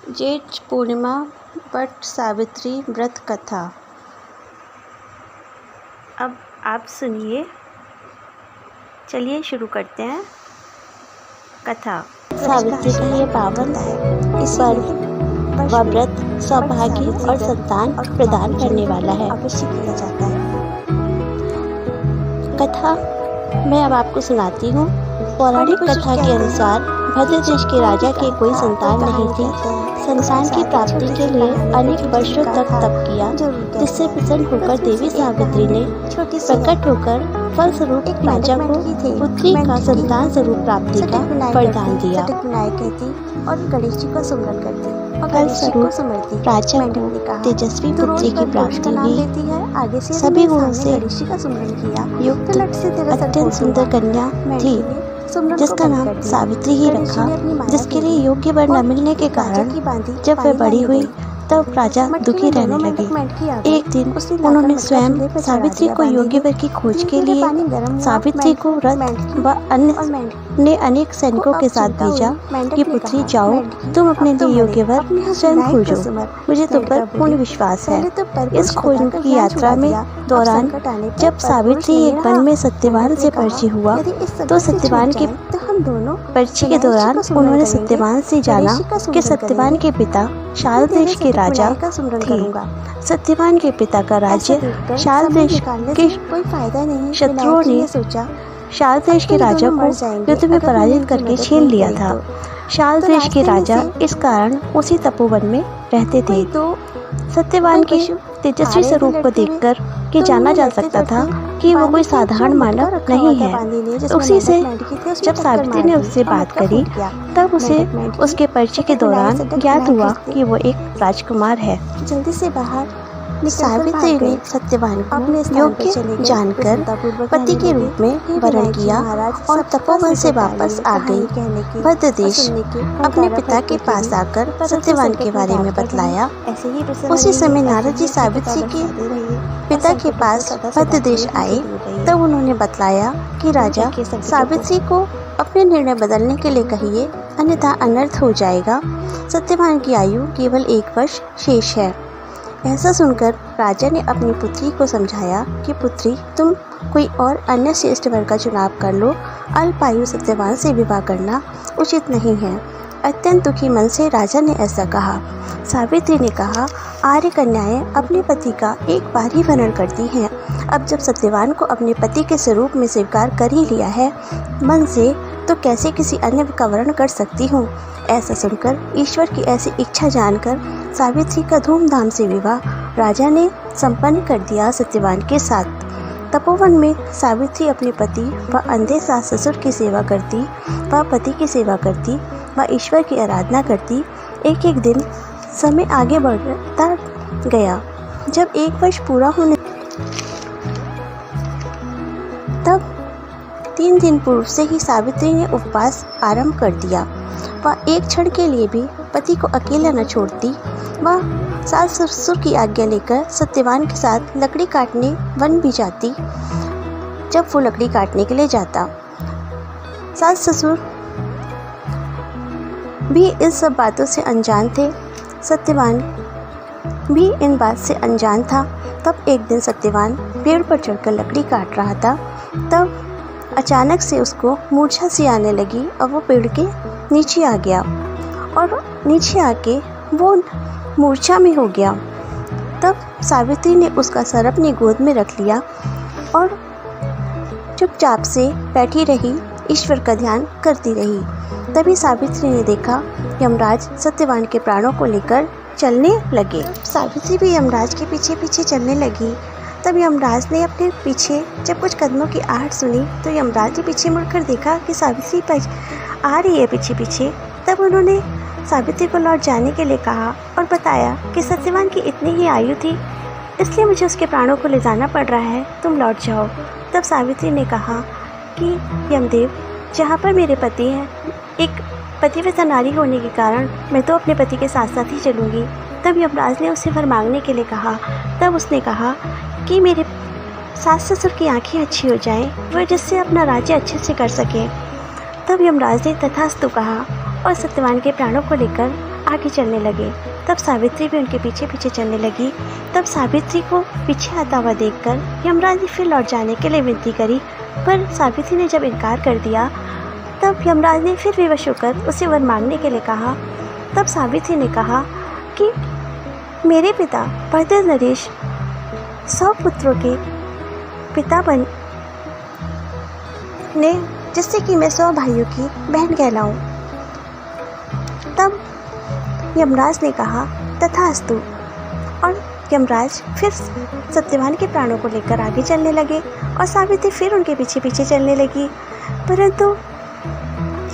जेठ पूर्णिमा वट सावित्री व्रत कथा। अब आप सुनिए। चलिए शुरू करते हैं कथा। सावित्री का ये पावन पर्व व व्रत सौभाग्य और संतान प्रदान करने वाला है। अवश्य किया जाता है। कथा मैं अब आपको सुनाती हूँ। पौराणिक कथा के अनुसार भद्र देश के राजा के कोई संतान नहीं थी। संतान की प्राप्ति के लिए अनेक वर्षों तक तप किया, जिससे प्रसन्न होकर देवी सावित्री ने प्रकट होकर फलस्वरूप राजा को पुत्री का संतान स्वरूप प्राप्ति का वरदान दिया। और गणेश जी को सुमरन करती फलस्वरूप राजा को तेजस्वी पुत्री की प्राप्ति हुई। सभी गुणों से युक्त अत्यंत सुंदर कन्या थी, जिसका नाम सावित्री ही रखा। जिसके लिए योग्य वर न मिलने के कारण जब वह बड़ी हुई तब राजा दुखी रहने लगे। एक दिन उन्होंने स्वयं सावित्री को योग्य वर की खोज के लिए सावित्री को रथ व अन्य ने अनेक सैनिकों के साथ भेजा कि पुत्री जाओ, तुम अपने लिए योग्य वर स्वयं खोजो, मुझे तुम पर पूर्ण विश्वास है। इस खोज की यात्रा में दौरान जब सावित्री एक वन में सत्यवान से परिचय हुआ तो सत्यवान के परिचय के दौरान उन्होंने सत्यवान से जाना कि सत्यवान के पिता शाल देश के राजा थे। सत्यवान के पिता का राज्य शाल देश के शत्रुओं ने शाल देश के राजा को युद्ध में पराजित करके छीन लिया था। शाल देश के राजा इस कारण उसी तपोवन में रहते थे। सत्यवान के तेजस्वी स्वरूप को देखकर कि जाना जा सकता था कि वो कोई साधारण मानव नहीं है। तो उसी से जब सावित्री ने उससे बात करी तब उसे उसके परिचय के दौरान ज्ञात हुआ कि वो एक राजकुमार है। जल्दी से बाहर सावित्री ने सत्यवान को योग्य जानकर पति के रूप में वरण किया और तपोवन से वापस आ गई। भद्र देश अपने पिता के पास आकर सत्यवान के बारे में बतलाया। उसी समय नारद जी सावित्री के पिता के पास भद्र देश आए। तब उन्होंने बतलाया कि राजा सावित्री को अपने निर्णय बदलने के लिए कहिए, अन्यथा अनर्थ हो जाएगा। सत्यवान की आयु केवल 1 वर्ष शेष है। ऐसा सुनकर राजा ने अपनी पुत्री को समझाया कि पुत्री, तुम कोई और अन्य श्रेष्ठ वर का चुनाव कर लो। अल्पायु सत्यवान से विवाह करना उचित नहीं है। अत्यंत दुखी मन से राजा ने ऐसा कहा। सावित्री ने कहा, आर्य कन्याएं अपने पति का एक बार ही वरण करती हैं। अब जब सत्यवान को अपने पति के स्वरूप में स्वीकार कर ही लिया है मन से, तो कैसे किसी अन्य का वरण कर सकती हूँ। ऐसा सुनकर ईश्वर की ऐसी इच्छा जानकर सावित्री का धूमधाम से विवाह राजा ने संपन्न कर दिया सत्यवान के साथ। तपोवन में सावित्री अपने पति व अंधे सास ससुर की सेवा करती, व पति की सेवा करती, व ईश्वर की आराधना करती। एक एक दिन समय आगे बढ़ता गया। जब 1 वर्ष पूरा होने तब 3 दिन पूर्व से ही सावित्री ने उपवास आरंभ कर दिया। वह एक क्षण के लिए भी पति को अकेला न छोड़ती। वह सास ससुर की आज्ञा लेकर सत्यवान के साथ लकड़ी काटने वन भी जाती। जब वो लकड़ी काटने के लिए जाता, सास ससुर भी इस सब बातों से अनजान थे। सत्यवान भी इन बात से अनजान था। तब एक दिन सत्यवान पेड़ पर चढ़कर लकड़ी काट रहा था। तब अचानक से उसको मूर्छा सी आने लगी और वो पेड़ के नीचे आ गया और नीचे आके वो मूर्छा में हो गया। तब सावित्री ने उसका सर अपनी गोद में रख लिया और चुपचाप से बैठी रही, ईश्वर का ध्यान करती रही। तभी सावित्री ने देखा यमराज सत्यवान के प्राणों को लेकर चलने लगे। सावित्री भी यमराज के पीछे पीछे चलने लगी। तब यमराज ने अपने पीछे जब कुछ कदमों की आहट सुनी तो यमराज ने पीछे मुड़कर देखा कि सावित्री आ रही है पीछे पीछे। तब उन्होंने सावित्री को लौट जाने के लिए कहा और बताया कि सत्यवान की इतनी ही आयु थी, इसलिए मुझे उसके प्राणों को ले जाना पड़ रहा है, तुम लौट जाओ। तब सावित्री ने कहा कि यमदेव, जहाँ पर मेरे पति हैं, एक पतिव्रता नारी होने के कारण मैं तो अपने पति के साथ साथ ही चलूँगी। तब यमराज ने उससे वर मांगने के लिए कहा। तब उसने कहा कि मेरे सास ससुर की आंखें अच्छी हो जाएं, वह जिससे अपना राज्य अच्छे से कर सके। तब यमराज ने तथास्तु कहा और सत्यवान के प्राणों को लेकर आगे चलने लगे। तब सावित्री भी उनके पीछे पीछे चलने लगी। तब सावित्री को पीछे आता हुआ देखकर यमराज ने फिर लौट जाने के लिए विनती करी, पर सावित्री ने जब इनकार कर दिया तब यमराज ने फिर विवश होकर उसे वर मांगने के लिए कहा। तब सावित्री ने कहा कि मेरे पिता भद्र नरेश 100 पुत्रों के पिता ने, जिससे कि मैं 100 भाइयों की बहन कहलाऊं। तब यमराज ने कहा तथास्तु, और यमराज फिर सत्यवान के प्राणों को लेकर आगे चलने लगे और सावित्री फिर उनके पीछे पीछे चलने लगी। परंतु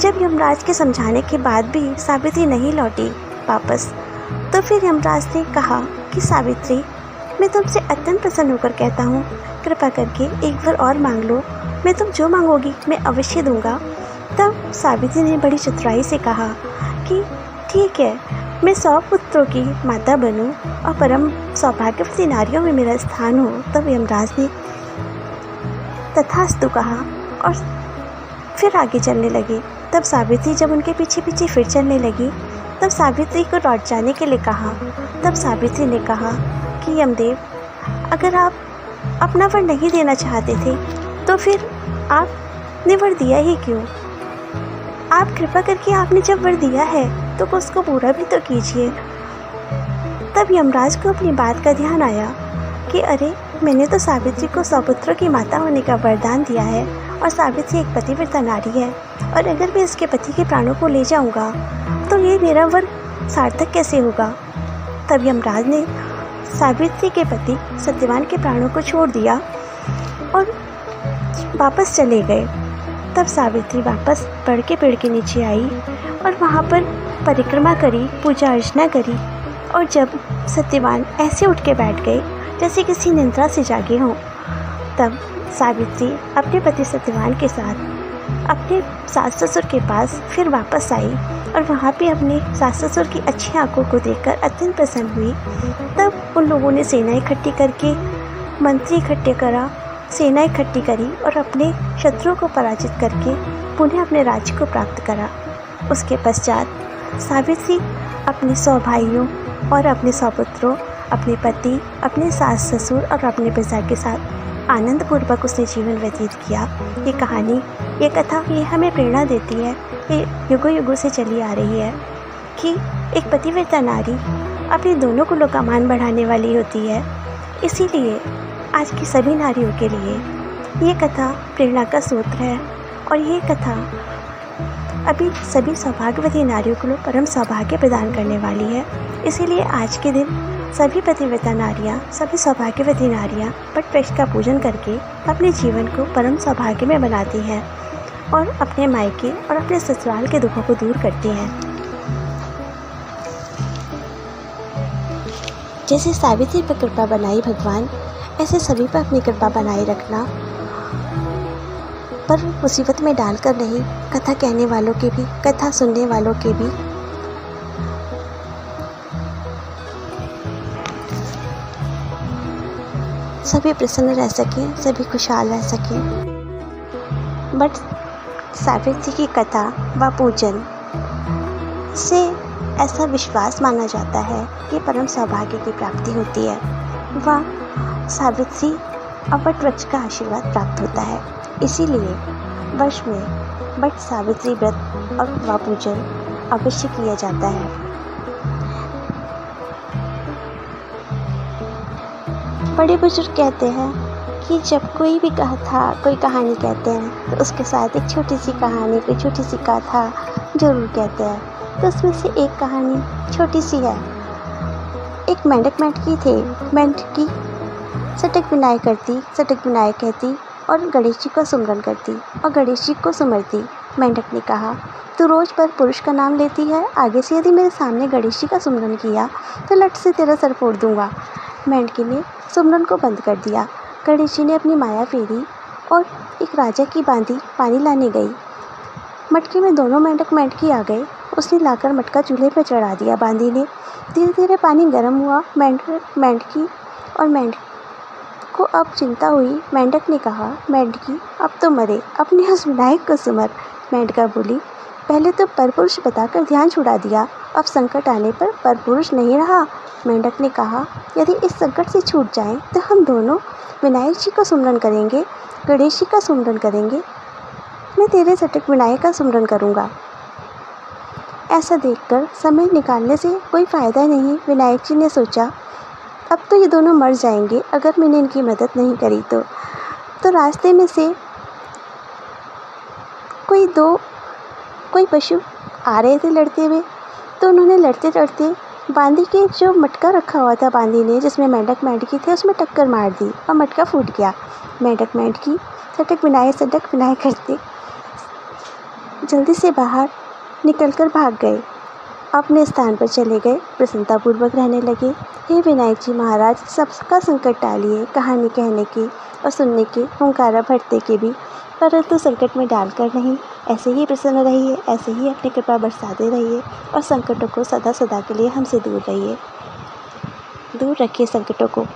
जब यमराज के समझाने के बाद भी सावित्री नहीं लौटी वापस, तो फिर यमराज ने कहा कि सावित्री, मैं तुमसे अत्यंत प्रसन्न होकर कहता हूँ, कृपा करके एक बार और मांग लो, मैं तुम जो मांगोगी मैं अवश्य दूंगा। तब सावित्री ने बड़ी चतुराई से कहा कि ठीक है, मैं 100 पुत्रों की माता बनूं और परम सौभाग्यवती नारियों में मेरा स्थान हो। तब यमराज ने तथास्तु कहा और फिर आगे चलने लगे। तब सावित्री जब उनके पीछे पीछे फिर चलने लगी, तब सावित्री को लौट जाने के लिए कहा। तब सावित्री ने कहा कि यमदेव, अगर आप अपना वर नहीं देना चाहते थे तो फिर आपने वर दिया ही क्यों? आप कृपा करके आपने जब वर दिया है तो उसको पूरा भी तो कीजिए। तब यमराज को अपनी बात का ध्यान आया कि अरे, मैंने तो सावित्री को 100 पुत्रों की माता होने का वरदान दिया है और सावित्री एक पतिव्रता नारी है, और अगर मैं इसके पति के प्राणों को ले जाऊंगा तो ये मेरा वर सार्थक कैसे होगा? तब यमराज ने सावित्री के पति सत्यवान के प्राणों को छोड़ दिया और वापस चले गए। तब सावित्री वापस बड़ के पेड़ के नीचे आई और वहाँ पर परिक्रमा करी, पूजा अर्चना करी, और जब सत्यवान ऐसे उठ के बैठ गए जैसे किसी निद्रा से जागे हों, तब सावित्री अपने पति सत्यवान के साथ अपने सास ससुर के पास फिर वापस आई और वहाँ पे अपने सास ससुर की अच्छी आंखों को देखकर अत्यंत प्रसन्न हुई। तब उन लोगों ने सेना इकट्ठी करके मंत्री इकट्ठे करा, सेना इकट्ठी करी और अपने शत्रुओं को पराजित करके पुनः अपने राज्य को प्राप्त करा। उसके पश्चात सावित्री अपने 100 भाइयों और अपने 100 पुत्रों, अपने पति, अपने सास ससुर और अपने पिता के साथ आनंदपूर्वक उसने जीवन व्यतीत किया। ये कहानी, ये कथा, ये हमें प्रेरणा देती है, ये युगों युगों से चली आ रही है कि एक पतिव्रता नारी अपने दोनों कुलों का मान बढ़ाने वाली होती है। इसीलिए आज की सभी नारियों के लिए ये कथा प्रेरणा का सूत्र है और ये कथा अभी सभी सौभाग्यवती नारियों को परम सौभाग्य प्रदान करने वाली है। इसीलिए आज के दिन सभी पतिव्रता नारियाँ, सभी सौभाग्यवती नारियाँ वट वृक्ष का पूजन करके अपने जीवन को परम सौभाग्य में बनाती हैं और अपने मायके और अपने ससुराल के दुखों को दूर करती हैं। जैसे सावित्री पर कृपा बनाई भगवान, ऐसे सभी पर अपनी कृपा बनाए रखना, पर मुसीबत में डालकर नहीं, कथा कहने वालों के भी, कथा सुनने वालों के भी। सभी प्रसन्न रह सकें, सभी खुशहाल रह सकें। बट सावित्री की कथा व पूजन से ऐसा विश्वास माना जाता है कि परम सौभाग्य की प्राप्ति होती है व सावित्री और वट वृक्ष का आशीर्वाद प्राप्त होता है। इसीलिए वर्ष में वट सावित्री व्रत और व पूजन अवश्य किया जाता है। बड़े बुजुर्ग कहते हैं कि जब कोई भी कथा, कोई कहानी कहते हैं तो उसके साथ एक छोटी सी कहानी, कोई छोटी सी कथा जरूर कहते हैं। तो उसमें से एक कहानी छोटी सी है। एक मेंढक मेंढकी थे। मेंढकी सटक बिनाई करती, सटक बिनाई कहती और गणेश जी का सुमरन करती और गणेश जी को सुमरती। मेंढक ने कहा, तू रोज़ पर पुरुष का नाम लेती है, आगे से यदि मेरे सामने गणेश जी का सुमरन किया तो लट से तेरा सर फोड़ दूंगा। मेंढकी ने सुमरन को बंद कर दिया। गणेश जी ने अपनी माया फेरी और एक राजा की बांधी पानी लाने गई। मटके में दोनों मेंढक मेंढकी आ गए। उसने लाकर मटका चूल्हे पर चढ़ा दिया। बांधी ने धीरे धीरे पानी गर्म हुआ। मेंढकी और मेंढक को अब चिंता हुई। मेंढक ने कहा, मेंढकी अब तो मरे, अपने उस विनायक को सुमर। मेंढका बोली, पहले तो परपुरुष बताकर ध्यान छुड़ा दिया, अब संकट आने पर परपुरुष नहीं रहा। मेंढक ने कहा, यदि इस संकट से छूट जाएं तो हम दोनों विनायक जी का सुमरन करेंगे, गणेश जी का सुमरन करेंगे। मैं तेरे सटक विनायक का सुमरन करूँगा। ऐसा देखकर समय निकालने से कोई फ़ायदा नहीं। विनायक जी ने सोचा, अब तो ये दोनों मर जाएंगे अगर मैंने इनकी मदद नहीं करी तो रास्ते में से कोई पशु आ रहे थे लड़ते हुए, तो उन्होंने लड़ते लड़ते बांदी के जो मटका रखा हुआ था बांदी ने, जिसमें मेंढक मेंढकी थे, उसमें टक्कर मार दी और मटका फूट गया। मेंढक मेंढकी सटक विनायक करते जल्दी से बाहर निकलकर भाग गए, अपने स्थान पर चले गए, प्रसन्नतापूर्वक रहने लगे। हे विनायक जी महाराज, सबका संकट टालिए, कहानी कहने के और सुनने के, हुंकारा भरते के भी, परंतु संकट में डालकर नहीं। ऐसे ही प्रसन्न रहिए, ऐसे ही अपनी कृपा बरसाते रहिए और संकटों को सदा सदा के लिए हमसे दूर रहिए, दूर रखिए संकटों को।